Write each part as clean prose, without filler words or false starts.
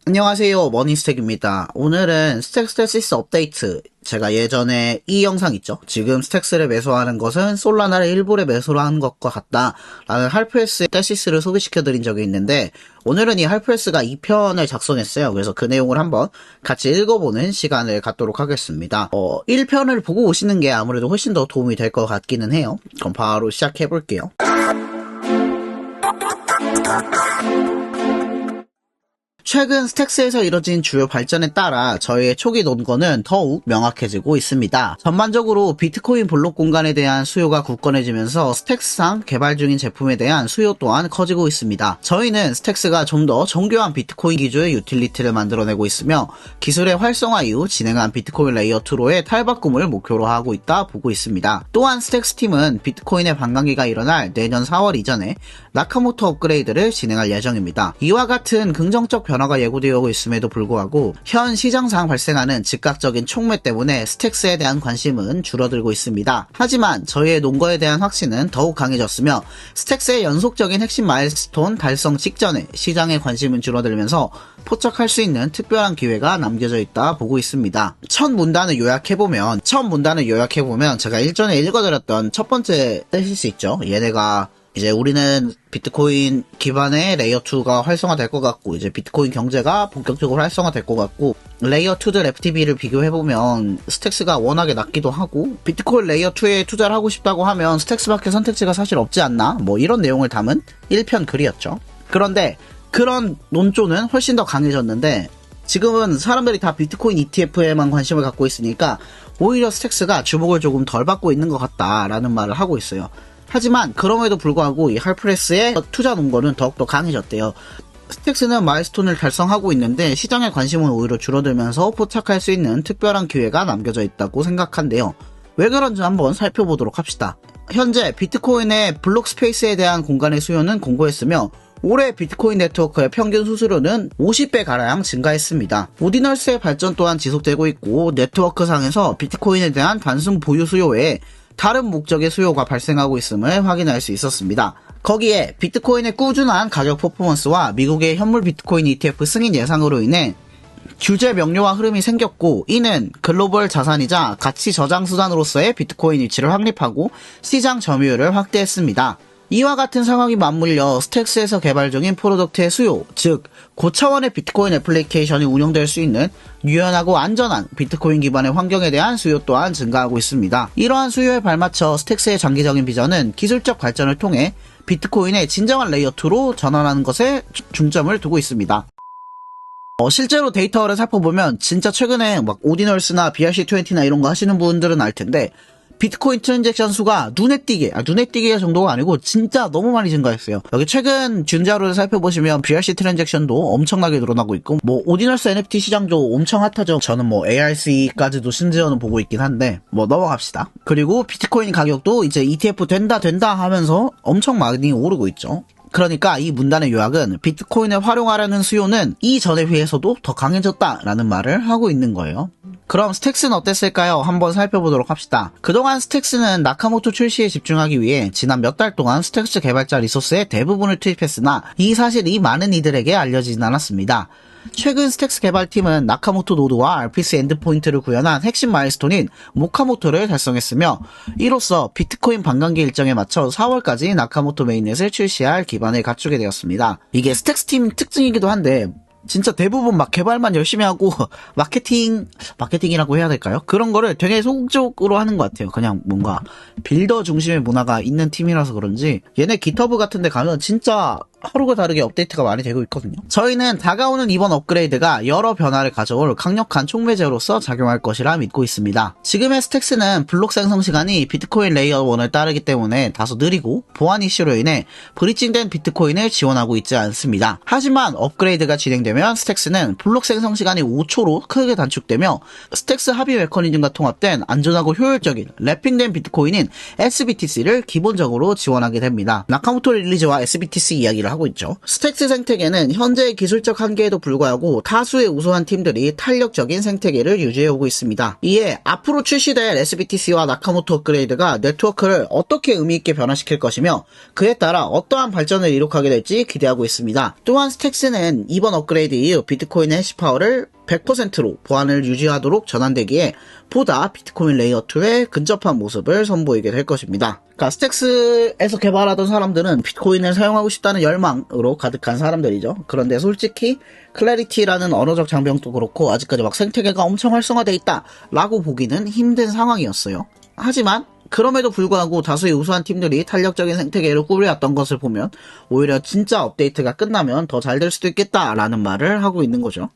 안녕하세요, 머니스택입니다. 오늘은 스택스테시스 업데이트, 제가 예전에 이 영상 있죠? 지금 스택스를 매수하는 것은 솔라나를 일부러 매수를 한 것과 같다 라는 할프레스의 테시스를 소개시켜드린 적이 있는데, 오늘은 이 할프레스가 2편을 작성했어요. 그래서 그 내용을 한번 같이 읽어보는 시간을 갖도록 하겠습니다. 1편을 보고 오시는 게 아무래도 훨씬 더 도움이 될 것 같기는 해요. 그럼 바로 시작해볼게요. 최근 스택스에서 이뤄진 주요 발전에 따라 저희의 초기 논거는 더욱 명확해지고 있습니다. 전반적으로 비트코인 블록 공간에 대한 수요가 굳건해지면서 스택스상 개발 중인 제품에 대한 수요 또한 커지고 있습니다. 저희는 스택스가 좀 더 정교한 비트코인 기조의 유틸리티를 만들어내고 있으며 기술의 활성화 이후 진행한 비트코인 레이어 2로의 탈바꿈을 목표로 하고 있다 보고 있습니다. 또한 스택스 팀은 비트코인의 반감기가 일어날 내년 4월 이전에 나카모토 업그레이드를 진행할 예정입니다. 이와 같은 긍정적 변화가 예고되어 있음에도 불구하고 현 시장상 발생하는 즉각적인 촉매 때문에 스택스에 대한 관심은 줄어들고 있습니다. 하지만 저희의 논거에 대한 확신은 더욱 강해졌으며 스택스의 연속적인 핵심 마일스톤 달성 직전에 시장의 관심은 줄어들면서 포착할 수 있는 특별한 기회가 남겨져 있다 보고 있습니다. 첫 문단을 요약해보면 제가 일전에 읽어드렸던 첫 번째 테시스 있죠? 얘네가 이제 우리는 비트코인 기반의 레이어2가 활성화될 것 같고, 이제 비트코인 경제가 본격적으로 활성화될 것 같고, 레이어2들 FTB를 비교해보면 스택스가 워낙에 낮기도 하고, 비트코인 레이어2에 투자를 하고 싶다고 하면 스택스밖에 선택지가 사실 없지 않나? 뭐 이런 내용을 담은 1편 글이었죠. 그런데 그런 논조는 훨씬 더 강해졌는데, 지금은 사람들이 다 비트코인 ETF에만 관심을 갖고 있으니까 오히려 스택스가 주목을 조금 덜 받고 있는 것 같다라는 말을 하고 있어요. 하지만 그럼에도 불구하고 이 할프레스의 투자 논거는 더욱더 강해졌대요. 스택스는 마일스톤을 달성하고 있는데 시장의 관심은 오히려 줄어들면서 포착할 수 있는 특별한 기회가 남겨져 있다고 생각한대요. 왜 그런지 한번 살펴보도록 합시다. 현재 비트코인의 블록 스페이스에 대한 공간의 수요는 공고했으며 올해 비트코인 네트워크의 평균 수수료는 50배가량 증가했습니다. 오디널스의 발전 또한 지속되고 있고 네트워크상에서 비트코인에 대한 단순 보유 수요 외에 다른 목적의 수요가 발생하고 있음을 확인할 수 있었습니다. 거기에 비트코인의 꾸준한 가격 퍼포먼스와 미국의 현물 비트코인 ETF 승인 예상으로 인해 규제 명료화 흐름이 생겼고, 이는 글로벌 자산이자 가치 저장 수단으로서의 비트코인 위치를 확립하고 시장 점유율을 확대했습니다. 이와 같은 상황이 맞물려 스택스에서 개발 중인 프로덕트의 수요, 즉 고차원의 비트코인 애플리케이션이 운영될 수 있는 유연하고 안전한 비트코인 기반의 환경에 대한 수요 또한 증가하고 있습니다. 이러한 수요에 발맞춰 스택스의 장기적인 비전은 기술적 발전을 통해 비트코인의 진정한 레이어2로 전환하는 것에 중점을 두고 있습니다. 실제로 데이터를 살펴보면 진짜 최근에 막 오디널스나 BRC20나 이런 거 하시는 분들은 알 텐데 비트코인 트랜잭션 수가 눈에 띄게 정도가 아니고 진짜 너무 많이 증가했어요. 여기 최근 준 자료를 살펴보시면 BRC 트랜잭션도 엄청나게 늘어나고 있고, 뭐 오디널스 NFT 시장도 엄청 핫하죠. 저는 뭐 ARC까지도 심지어는 보고 있긴 한데 뭐 넘어갑시다. 그리고 비트코인 가격도 이제 ETF 된다 하면서 엄청 많이 오르고 있죠. 그러니까 이 문단의 요약은 비트코인을 활용하려는 수요는 이전에 비해서도 더 강해졌다라는 말을 하고 있는 거예요. 그럼 스택스는 어땠을까요? 한번 살펴보도록 합시다. 그동안 스택스는 나카모토 출시에 집중하기 위해 지난 몇 달 동안 스택스 개발자 리소스의 대부분을 투입했으나 이 사실이 많은 이들에게 알려지진 않았습니다. 최근 스택스 개발팀은 나카모토 노드와 RPC 엔드포인트를 구현한 핵심 마일스톤인 모카모토를 달성했으며, 이로써 비트코인 반감기 일정에 맞춰 4월까지 나카모토 메인넷을 출시할 기반을 갖추게 되었습니다. 이게 스택스 팀 특징이기도 한데 진짜 대부분 막 개발만 열심히 하고 마케팅이라고 해야 될까요? 그런 거를 되게 소극적으로 하는 것 같아요. 그냥 뭔가 빌더 중심의 문화가 있는 팀이라서 그런지 얘네 깃허브 같은 데 가면 진짜 하루가 다르게 업데이트가 많이 되고 있거든요. 저희는 다가오는 이번 업그레이드가 여러 변화를 가져올 강력한 촉매제로서 작용할 것이라 믿고 있습니다. 지금의 스택스는 블록 생성 시간이 비트코인 레이어 1을 따르기 때문에 다소 느리고 보안 이슈로 인해 브리징된 비트코인을 지원하고 있지 않습니다. 하지만 업그레이드가 진행되면 스택스는 블록 생성 시간이 5초로 크게 단축되며 스택스 합의 메커니즘과 통합된 안전하고 효율적인 랩핑된 비트코인인 SBTC를 기본적으로 지원하게 됩니다. 나카모토 릴리즈와 SBTC 이야기를 유지를 하고 있죠. 스택스 생태계는 현재의 기술적 한계에도 불구하고 다수의 우수한 팀들이 탄력적인 생태계를 유지해오고 있습니다. 이에 앞으로 출시될 SBTC와 나카모토 업그레이드가 네트워크를 어떻게 의미있게 변화시킬 것이며 그에 따라 어떠한 발전을 이룩하게 될지 기대하고 있습니다. 또한 스택스는 이번 업그레이드 이후 비트코인의 해시파워를 100%로 보안을 유지하도록 전환되기에 보다 비트코인 레이어 2에 근접한 모습을 선보이게 될 것입니다. 그러니까 스택스에서 개발하던 사람들은 비트코인을 사용하고 싶다는 열망으로 가득한 사람들이죠. 그런데 솔직히 클래리티라는 언어적 장벽도 그렇고 아직까지 막 생태계가 엄청 활성화돼 있다 라고 보기는 힘든 상황이었어요. 하지만 그럼에도 불구하고 다수의 우수한 팀들이 탄력적인 생태계를 꾸려왔던 것을 보면 오히려 진짜 업데이트가 끝나면 더 잘 될 수도 있겠다라는 말을 하고 있는 거죠.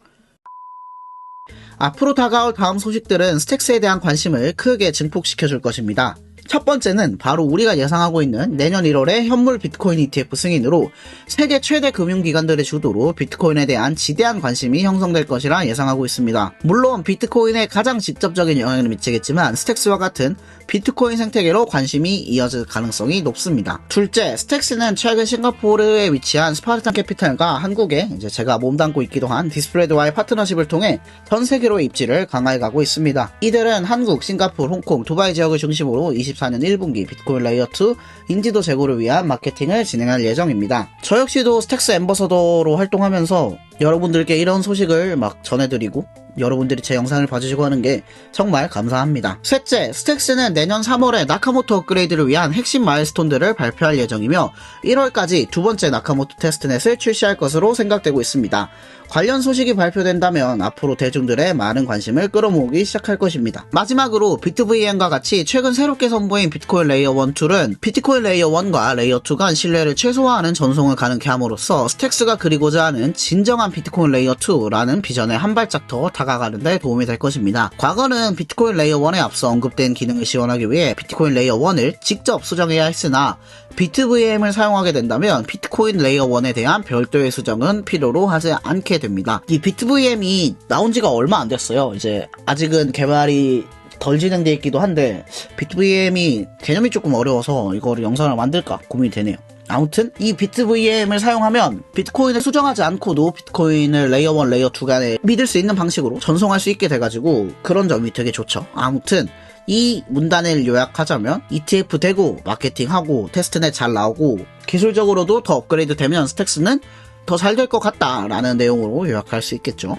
앞으로 다가올 다음 소식들은 스택스에 대한 관심을 크게 증폭시켜줄 것입니다. 첫 번째는 바로 우리가 예상하고 있는 내년 1월의 현물 비트코인 ETF 승인으로 세계 최대 금융기관들의 주도로 비트코인에 대한 지대한 관심이 형성될 것이라 예상하고 있습니다. 물론 비트코인에 가장 직접적인 영향을 미치겠지만 스택스와 같은 비트코인 생태계로 관심이 이어질 가능성이 높습니다. 둘째, 스택스는 최근 싱가포르에 위치한 스파르탄 캐피탈과 한국에 제가 몸담고 있기도 한 디스플레드와의 파트너십을 통해 전 세계로의 입지를 강화해 가고 있습니다. 이들은 한국, 싱가포르, 홍콩, 두바이 지역을 중심으로 24년 1분기 비트코인 레이어 2 인지도 제고를 위한 마케팅을 진행할 예정입니다. 저 역시도 스택스 앰버서더로 활동하면서 여러분들께 이런 소식을 막 전해드리고 여러분들이 제 영상을 봐주시고 하는 게 정말 감사합니다. 셋째, 스택스는 내년 3월에 나카모토 업그레이드를 위한 핵심 마일스톤들을 발표할 예정이며 1월까지 두 번째 나카모토 테스트넷을 출시할 것으로 생각되고 있습니다. 관련 소식이 발표된다면 앞으로 대중들의 많은 관심을 끌어모으기 시작할 것입니다. 마지막으로 비트VM과 같이 최근 새롭게 선보인 비트코인 레이어 1, 2는 비트코인 레이어 1과 레이어 2 간 신뢰를 최소화하는 전송을 가능케 함으로써 스택스가 그리고자 하는 진정한 비트코인 레이어 2라는 비전에 한 발짝 더 다가가는 데 도움이 될 것입니다. 과거는 비트코인 레이어 1에 앞서 언급된 기능을 지원하기 위해 비트코인 레이어 1을 직접 수정해야 했으나 비트VM을 사용하게 된다면 비트코인 레이어 1에 대한 별도의 수정은 필요로 하지 않게 됩니다. 이 비트VM이 나온 지가 얼마 안 됐어요. 이제 아직은 개발이 덜 진행되어 있기도 한데 비트VM이 개념이 조금 어려워서 이거를 영상을 만들까 고민이 되네요. 아무튼 이 비트VM을 사용하면 비트코인을 수정하지 않고도 비트코인을 레이어 1, 레이어 2 간에 믿을 수 있는 방식으로 전송할 수 있게 돼가지고 그런 점이 되게 좋죠. 아무튼 이 문단을 요약하자면 ETF 되고 마케팅하고 테스트넷 잘 나오고 기술적으로도 더 업그레이드 되면 스택스는 더 잘 될 것 같다라는 내용으로 요약할 수 있겠죠.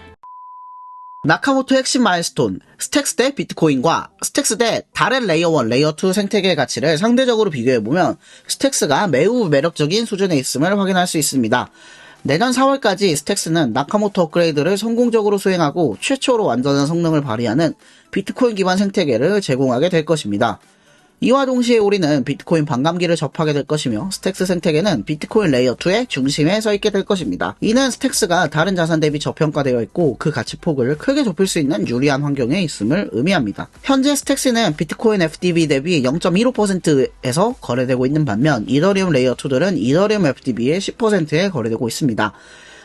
나카모토 핵심 마일스톤, 스택스 대 비트코인과 스택스 대 다른 레이어 1, 레이어 2 생태계의 가치를 상대적으로 비교해보면 스택스가 매우 매력적인 수준에 있음을 확인할 수 있습니다. 내년 4월까지 스택스는 나카모토 업그레이드를 성공적으로 수행하고 최초로 완전한 성능을 발휘하는 비트코인 기반 생태계를 제공하게 될 것입니다. 이와 동시에 우리는 비트코인 반감기를 접하게 될 것이며 스택스 생태계는 비트코인 레이어 2의 중심에 서 있게 될 것입니다. 이는 스택스가 다른 자산 대비 저평가되어 있고 그 가치폭을 크게 좁힐 수 있는 유리한 환경에 있음을 의미합니다. 현재 스택스는 비트코인 FDB 대비 0.15%에서 거래되고 있는 반면 이더리움 레이어 2들은 이더리움 FDB의 10%에 거래되고 있습니다.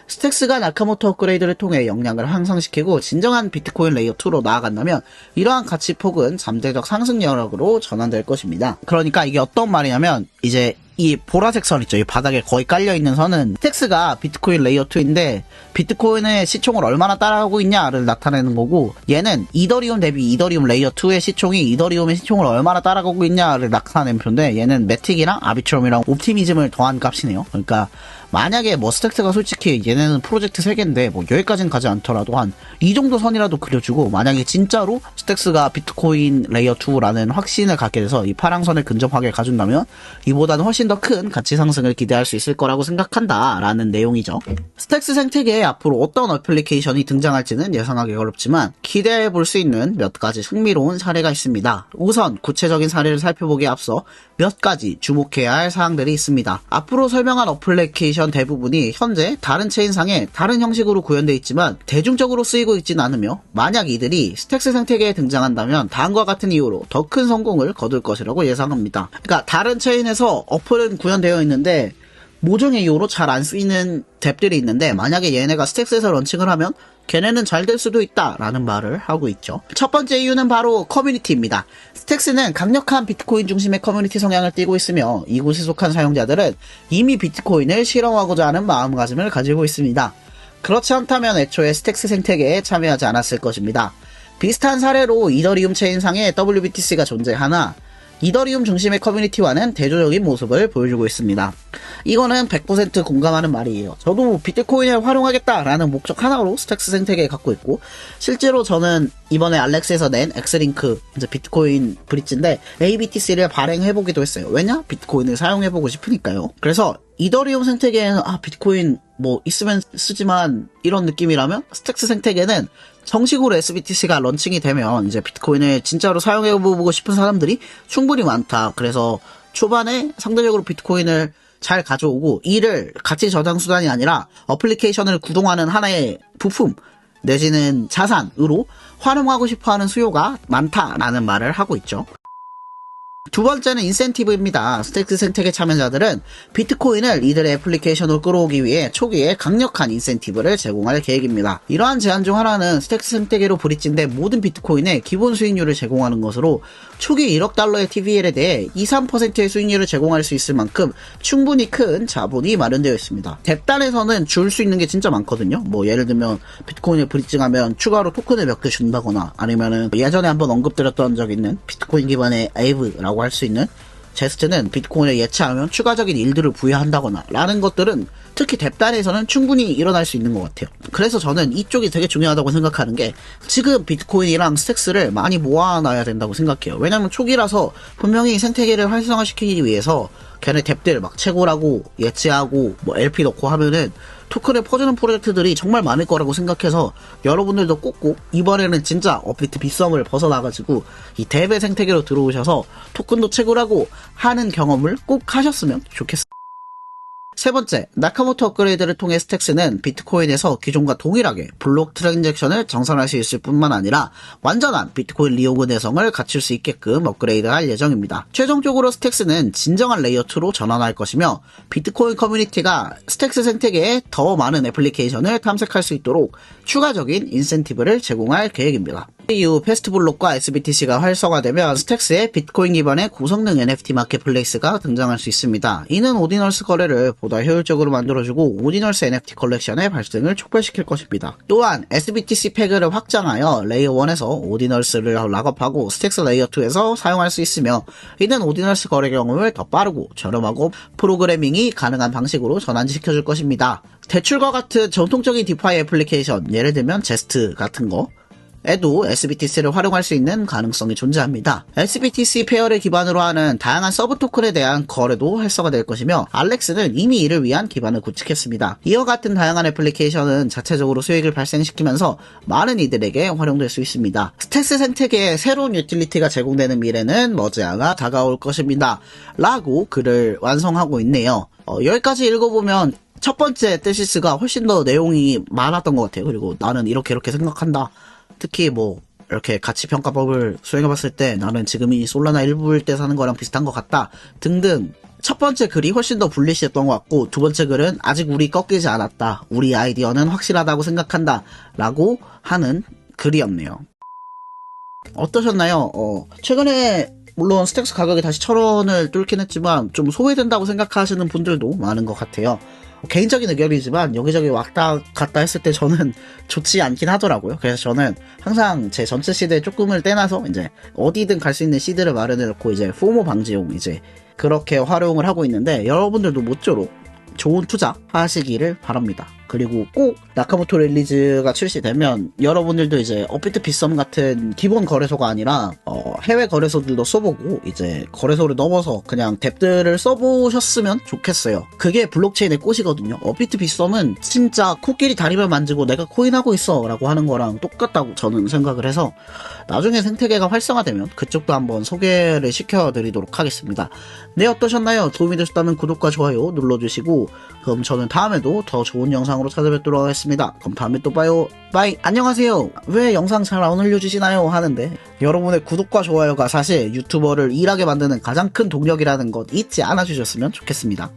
스택스가 나카모토 업그레이드를 통해 역량을 향상시키고 진정한 비트코인 레이어 2로 나아간다면 이러한 가치폭은 잠재적 상승 여력으로 전환될 것입니다. 그러니까 이게 어떤 말이냐면 이제 이 보라색 선 있죠. 이 바닥에 거의 깔려있는 선은 스택스가 비트코인 레이어 2인데 비트코인의 시총을 얼마나 따라가고 있냐를 나타내는 거고 얘는 이더리움 대비 이더리움 레이어 2의 시총이 이더리움의 시총을 얼마나 따라가고 있냐를 나타내는 표인데 얘는 매틱이랑 아비트럼이랑 옵티미즘을 더한 값이네요. 그러니까 만약에 뭐 스택스가 솔직히 얘네는 프로젝트 3개인데 뭐 여기까지는 가지 않더라도 한 이 정도 선이라도 그려주고 만약에 진짜로 스택스가 비트코인 레이어 2라는 확신을 갖게 돼서 이 파랑선을 근접하게 가준다면 이보다는 훨씬 더 큰 가치 상승을 기대할 수 있을 거라고 생각한다 라는 내용이죠. 스택스 생태계에 앞으로 어떤 어플리케이션이 등장할지는 예상하기 어렵지만 기대해 볼 수 있는 몇 가지 흥미로운 사례가 있습니다. 우선 구체적인 사례를 살펴보기에 앞서 몇 가지 주목해야 할 사항들이 있습니다. 앞으로 설명한 어플리케이션 대부분이 현재 다른 체인상에 다른 형식으로 구현되어 있지만 대중적으로 쓰이고 있지는 않으며 만약 이들이 스택스 생태계에 등장한다면 다음과 같은 이유로 더 큰 성공을 거둘 것이라고 예상합니다. 그러니까 다른 체인에서 어플은 구현되어 있는데 모종의 이유로 잘 안 쓰이는 뎁들이 있는데 만약에 얘네가 스택스에서 런칭을 하면 걔네는 잘 될 수도 있다라는 말을 하고 있죠. 첫 번째 이유는 바로 커뮤니티입니다. 스택스는 강력한 비트코인 중심의 커뮤니티 성향을 띠고 있으며 이곳에 속한 사용자들은 이미 비트코인을 실험하고자 하는 마음가짐을 가지고 있습니다. 그렇지 않다면 애초에 스택스 생태계에 참여하지 않았을 것입니다. 비슷한 사례로 이더리움 체인상에 WBTC가 존재하나 이더리움 중심의 커뮤니티와는 대조적인 모습을 보여주고 있습니다. 이거는 100% 공감하는 말이에요. 저도 비트코인을 활용하겠다라는 목적 하나로 스택스 생태계에 갖고 있고, 실제로 저는 이번에 알렉스에서 낸 엑스링크 이제 비트코인 브릿지인데 ABTC를 발행해보기도 했어요. 왜냐? 비트코인을 사용해보고 싶으니까요. 그래서 이더리움 생태계에는 비트코인 뭐 있으면 쓰지만 이런 느낌이라면, 스택스 생태계는 정식으로 SBTC가 런칭이 되면 이제 비트코인을 진짜로 사용해보고 싶은 사람들이 충분히 많다. 그래서 초반에 상대적으로 비트코인을 잘 가져오고 이를 가치 저장 수단이 아니라 어플리케이션을 구동하는 하나의 부품 내지는 자산으로 활용하고 싶어하는 수요가 많다라는 말을 하고 있죠. 두 번째는 인센티브입니다. 스택스 생태계 참여자들은 비트코인을 이들의 애플리케이션으로 끌어오기 위해 초기에 강력한 인센티브를 제공할 계획입니다. 이러한 제안 중 하나는 스택스 생태계로 브릿지인데 모든 비트코인의 기본 수익률을 제공하는 것으로 초기 1억 달러의 TVL에 대해 2~3%의 수익률을 제공할 수 있을 만큼 충분히 큰 자본이 마련되어 있습니다. 뎁단에서는 줄 수 있는 게 진짜 많거든요. 뭐 예를 들면 비트코인을 브릿징하면 추가로 토큰을 몇 개 준다거나, 아니면은 예전에 한번 언급드렸던 적 있는 비트코인 기반의 에이브라고 할 수 있는 제스트는 비트코인을 예치하면 추가적인 일들을 부여한다거나 라는 것들은 특히 뎁단에서는 충분히 일어날 수 있는 것 같아요. 그래서 저는 이쪽이 되게 중요하다고 생각하는 게, 지금 비트코인이랑 스택스를 많이 모아놔야 된다고 생각해요. 왜냐면 초기라서 분명히 생태계를 활성화시키기 위해서 걔네 뎁들 막 채굴하고 예치하고 뭐 LP 넣고 하면은 토큰을 퍼주는 프로젝트들이 정말 많을 거라고 생각해서 여러분들도 꼭꼭 이번에는 진짜 업비트 빗썸을 벗어나가지고 이 뎁의 생태계로 들어오셔서 토큰도 채굴하고 하는 경험을 꼭 하셨으면 좋겠습니다. 세 번째, 나카모토 업그레이드를 통해 스택스는 비트코인에서 기존과 동일하게 블록 트랜잭션을 정산할 수 있을 뿐만 아니라 완전한 비트코인 리오그 내성을 갖출 수 있게끔 업그레이드할 예정입니다. 최종적으로 스택스는 진정한 레이어2로 전환할 것이며 비트코인 커뮤니티가 스택스 생태계에 더 많은 애플리케이션을 탐색할 수 있도록 추가적인 인센티브를 제공할 계획입니다. 이후 패스트블록과 SBTC가 활성화되면 스택스의 비트코인 기반의 고성능 NFT 마켓플레이스가 등장할 수 있습니다. 이는 오디널스 거래를 보다 효율적으로 만들어주고 오디널스 NFT 컬렉션의 발생을 촉발시킬 것입니다. 또한 SBTC 패그를 확장하여 레이어 1에서 오디널스를 락업하고 스택스 레이어 2에서 사용할 수 있으며, 이는 오디널스 거래 경험을 더 빠르고 저렴하고 프로그래밍이 가능한 방식으로 전환시켜줄 것입니다. 대출과 같은 전통적인 디파이 애플리케이션, 예를 들면 제스트 같은 거 에도 SBTC를 활용할 수 있는 가능성이 존재합니다. SBTC 페어를 기반으로 하는 다양한 서브 토큰에 대한 거래도 활성화될 것이며, 알렉스는 이미 이를 위한 기반을 구축했습니다. 이와 같은 다양한 애플리케이션은 자체적으로 수익을 발생시키면서 많은 이들에게 활용될 수 있습니다. 스택스 생태계에 새로운 유틸리티가 제공되는 미래는 머지않아 다가올 것입니다. 라고 글을 완성하고 있네요. 여기까지 읽어보면 첫 번째 테시스가 훨씬 더 내용이 많았던 것 같아요. 그리고 나는 이렇게 생각한다. 특히 뭐 이렇게 가치평가법을 수행해봤을 때 나는 지금이 솔라나 1부일 때 사는 거랑 비슷한 것 같다 등등. 첫 번째 글이 훨씬 더 불리시했던 것 같고, 두 번째 글은 아직 우리 꺾이지 않았다, 우리 아이디어는 확실하다고 생각한다 라고 하는 글이었네요. 어떠셨나요? 최근에 물론 스택스 가격이 다시 1,000원을 뚫긴 했지만 좀 소외된다고 생각하시는 분들도 많은 것 같아요. 개인적인 의견이지만 여기저기 왔다 갔다 했을 때 저는 좋지 않긴 하더라고요. 그래서 저는 항상 제 전체 시드에 조금을 떼놔서 이제 어디든 갈 수 있는 시드를 마련해 놓고 이제 포모 방지용 이제 그렇게 활용을 하고 있는데, 여러분들도 모쪼록 좋은 투자 하시기를 바랍니다. 그리고 꼭 나카모토 릴리즈가 출시되면 여러분들도 이제 업비트 빗썸 같은 기본 거래소가 아니라 해외 거래소들도 써보고 이제 거래소를 넘어서 그냥 뎁들을 써보셨으면 좋겠어요. 그게 블록체인의 꽃이거든요. 업비트 빗썸은 진짜 코끼리 다리만 만지고 내가 코인하고 있어 라고 하는 거랑 똑같다고 저는 생각을 해서, 나중에 생태계가 활성화되면 그쪽도 한번 소개를 시켜드리도록 하겠습니다. 네, 어떠셨나요? 도움이 되셨다면 구독과 좋아요 눌러주시고, 그럼 저는 다음에도 더 좋은 영상으로 찾아뵙도록 하겠습니다. 그럼 다음에 또 봐요. 바이. 안녕하세요. 왜 영상 잘 안 올려주시나요? 하는데, 여러분의 구독과 좋아요가 사실 유튜버를 일하게 만드는 가장 큰 동력이라는 것 잊지 않아 주셨으면 좋겠습니다.